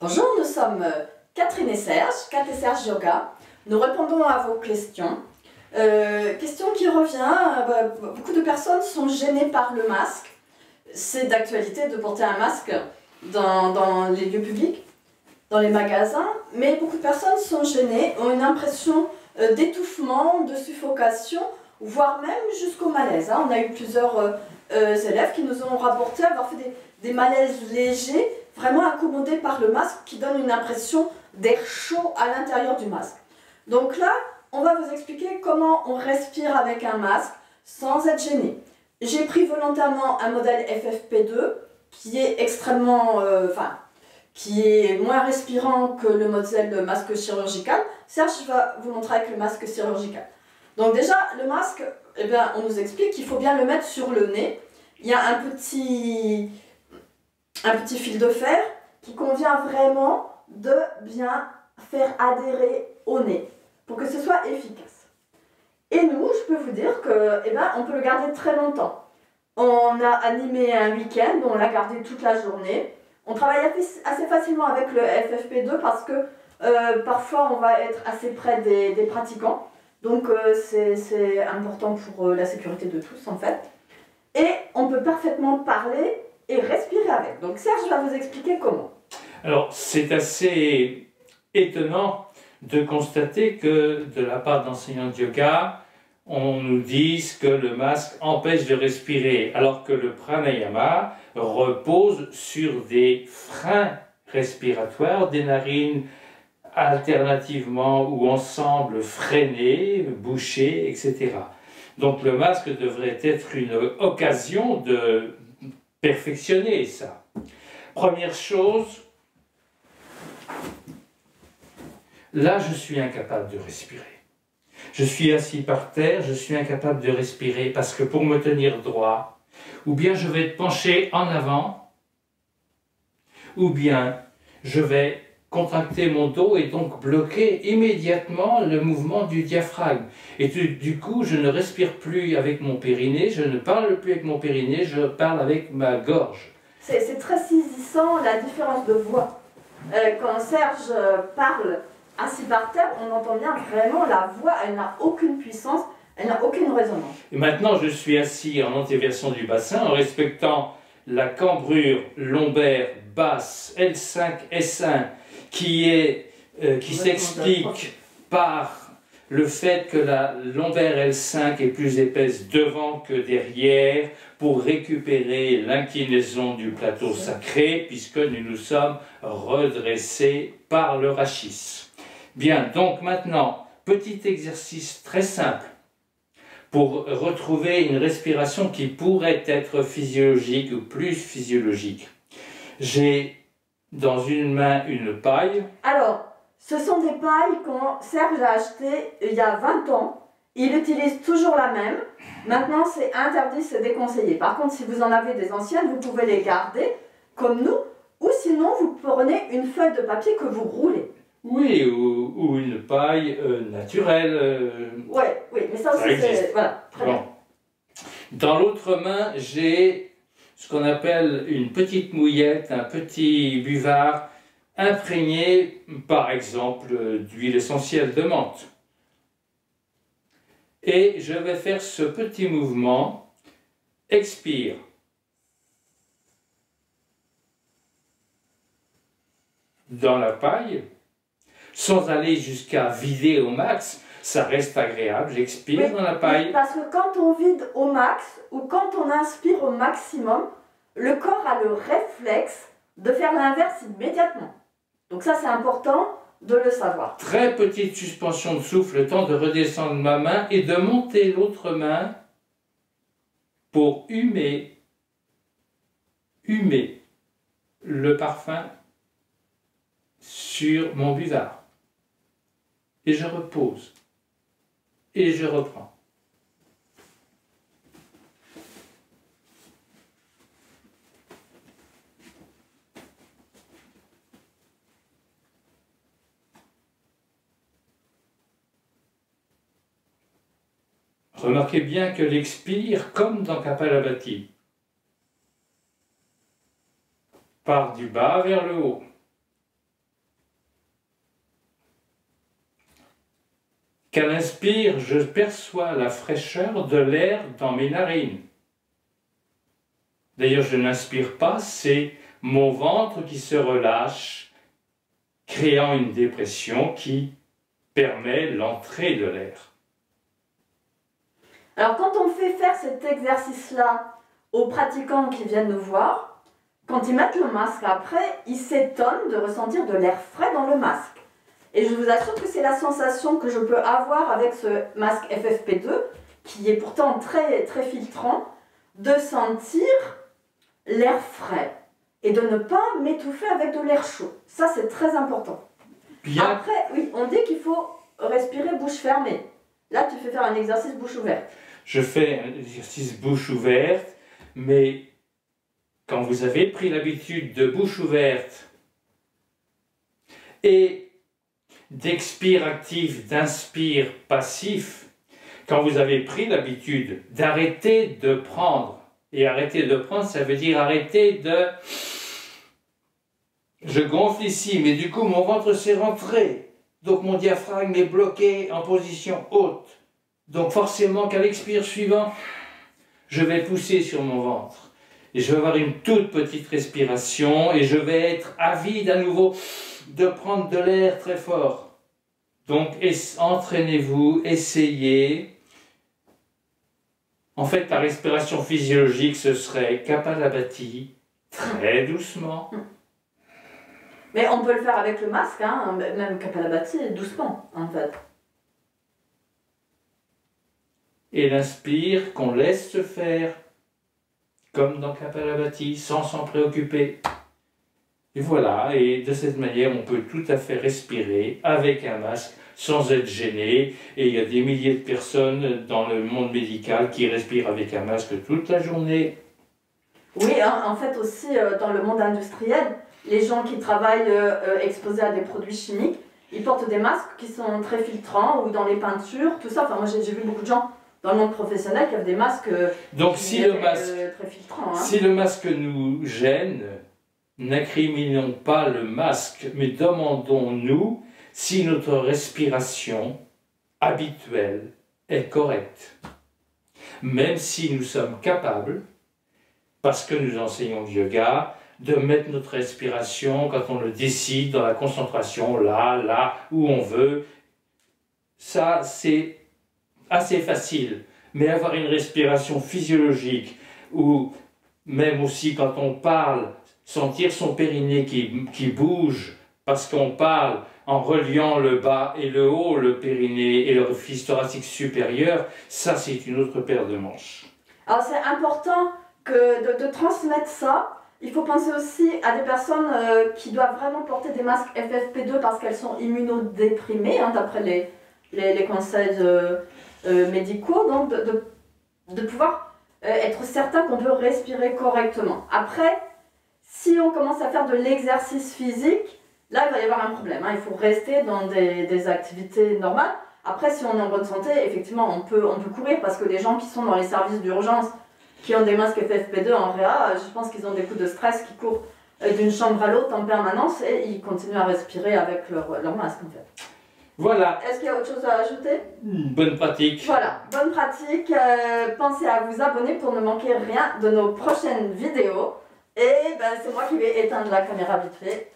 Bonjour, nous sommes Catherine et Serge, Cat et Serge Yoga. Nous répondons à vos questions. Question qui revient, beaucoup de personnes sont gênées par le masque. C'est d'actualité de porter un masque dans les lieux publics, dans les magasins, mais beaucoup de personnes sont gênées, ont une impression d'étouffement, de suffocation, voire même jusqu'au malaise. On a eu plusieurs élèves qui nous ont rapporté avoir fait des malaises légers, vraiment accommodés par le masque, qui donne une impression d'air chaud à l'intérieur du masque. Donc là, on va vous expliquer comment on respire avec un masque sans être gêné. J'ai pris volontairement un modèle FFP2 qui est extrêmement, qui est moins respirant que le modèle masque chirurgical. Serge va vous montrer avec le masque chirurgical. Donc déjà, le masque, on nous explique qu'il faut bien le mettre sur le nez. Il y a un petit fil de fer qui convient vraiment de bien faire adhérer au nez pour que ce soit efficace. Et nous, je peux vous dire que, on peut le garder très longtemps. On a animé un week-end, on l'a gardé toute la journée. On travaille assez facilement avec le FFP2 parce que parfois on va être assez près des pratiquants. Donc c'est important pour la sécurité de tous en fait. Et on peut parfaitement parler et respirer avec. Donc Serge va vous expliquer comment. Alors c'est assez étonnant de constater que de la part d'enseignants de yoga, on nous dise que le masque empêche de respirer, alors que le pranayama repose sur des freins respiratoires, des narines alternativement ou ensemble freinées, bouchées, etc. Donc le masque devrait être une occasion de perfectionner ça. Première chose, là je suis incapable de respirer. Je suis assis par terre, je suis incapable de respirer parce que pour me tenir droit, ou bien je vais être penché en avant, ou bien je vais contracter mon dos et donc bloquer immédiatement le mouvement du diaphragme. Et du coup, je ne respire plus avec mon périnée, je ne parle plus avec mon périnée, je parle avec ma gorge. C'est très saisissant la différence de voix. Quand Serge parle assis par terre, on entend bien vraiment la voix, elle n'a aucune puissance, elle n'a aucune résonance. Et maintenant, je suis assis en antéversion du bassin en respectant la cambrure lombaire basse L5, S1 qui s'explique par le fait que la lombaire L5 est plus épaisse devant que derrière pour récupérer l'inclinaison du plateau sacré puisque nous nous sommes redressés par le rachis. Bien, donc maintenant, petit exercice très simple pour retrouver une respiration qui pourrait être physiologique ou plus physiologique. J'ai dans une main une paille. Alors, ce sont des pailles que Serge a achetées il y a 20 ans. Il utilise toujours la même. Maintenant, c'est interdit, c'est déconseillé. Par contre, si vous en avez des anciennes, vous pouvez les garder comme nous. Ou sinon, vous prenez une feuille de papier que vous roulez. Oui, ou une paille naturelle. Oui, mais ça aussi, c'est... Voilà, très bien. Dans l'autre main, j'ai ce qu'on appelle une petite mouillette, un petit buvard imprégné, par exemple, d'huile essentielle de menthe. Et je vais faire ce petit mouvement. Expire. Dans la paille, sans aller jusqu'à vider au max, ça reste agréable, j'expire dans la paille. Oui, parce que quand on vide au max, ou quand on inspire au maximum, le corps a le réflexe de faire l'inverse immédiatement. Donc ça, c'est important de le savoir. Très petite suspension de souffle, le temps de redescendre ma main et de monter l'autre main pour humer le parfum sur mon buvard. Et je repose. Et je reprends. Remarquez bien que l'expire, comme dans Kapalabhati, part du bas vers le haut. Qu'à l'inspire, je perçois la fraîcheur de l'air dans mes narines. D'ailleurs, je n'inspire pas, c'est mon ventre qui se relâche, créant une dépression qui permet l'entrée de l'air. Alors quand on fait faire cet exercice-là aux pratiquants qui viennent nous voir, quand ils mettent le masque après, ils s'étonnent de ressentir de l'air frais dans le masque. Et je vous assure que c'est la sensation que je peux avoir avec ce masque FFP2, qui est pourtant très, très filtrant, de sentir l'air frais et de ne pas m'étouffer avec de l'air chaud. Ça, c'est très important. Bien. Après, oui, on dit qu'il faut respirer bouche fermée. Là, tu fais faire un exercice bouche ouverte. Je fais un exercice bouche ouverte, mais quand vous avez pris l'habitude de bouche ouverte et d'expire actif, d'inspire passif, quand vous avez pris l'habitude d'arrêter de prendre, et arrêter de prendre, ça veut dire arrêter de... Je gonfle ici, mais du coup mon ventre s'est rentré, donc mon diaphragme est bloqué en position haute. Donc forcément qu'à l'expire suivant, je vais pousser sur mon ventre. Et je vais avoir une toute petite respiration et je vais être avide à nouveau de prendre de l'air très fort. Donc entraînez-vous, essayez. En fait, la respiration physiologique, ce serait Kapalabhati, très doucement. Mais on peut le faire avec le masque, hein, même Kapalabhati, doucement, en fait. Et l'inspire qu'on laisse se faire, comme dans Kapalabhati, sans s'en préoccuper. Et voilà, et de cette manière, on peut tout à fait respirer avec un masque, sans être gêné. Et il y a des milliers de personnes dans le monde médical qui respirent avec un masque toute la journée. Oui, en fait aussi, dans le monde industriel, les gens qui travaillent exposés à des produits chimiques, ils portent des masques qui sont très filtrants, ou dans les peintures, tout ça. Enfin, moi, j'ai vu beaucoup de gens dans le monde professionnel qui avaient des masques donc, si le masque, très filtrants. Hein. Si le masque nous gêne, n'incriminons pas le masque, mais demandons-nous si notre respiration habituelle est correcte. Même si nous sommes capables, parce que nous enseignons le yoga, de mettre notre respiration, quand on le décide, dans la concentration, là où on veut. Ça, c'est assez facile. Mais avoir une respiration physiologique, ou même aussi quand on parle, sentir son périnée qui bouge, parce qu'on parle en reliant le bas et le haut, le périnée et le reflex thoracique supérieur, ça c'est une autre paire de manches. Alors c'est important de transmettre ça. Il faut penser aussi à des personnes qui doivent vraiment porter des masques FFP2 parce qu'elles sont immunodéprimées, hein, d'après les conseils médicaux, donc de pouvoir être certain qu'on peut respirer correctement. Après, si on commence à faire de l'exercice physique, là il va y avoir un problème, hein. Il faut rester dans des activités normales. Après, si on est en bonne santé, effectivement on peut courir, parce que les gens qui sont dans les services d'urgence, qui ont des masques FFP2 en réa, je pense qu'ils ont des coups de stress qui courent d'une chambre à l'autre en permanence et ils continuent à respirer avec leur masque en fait. Voilà. Est-ce qu'il y a autre chose à ajouter? Bonne pratique. Voilà, bonne pratique. Pensez à vous abonner pour ne manquer rien de nos prochaines vidéos. Et ben, c'est moi qui vais éteindre la caméra vite fait.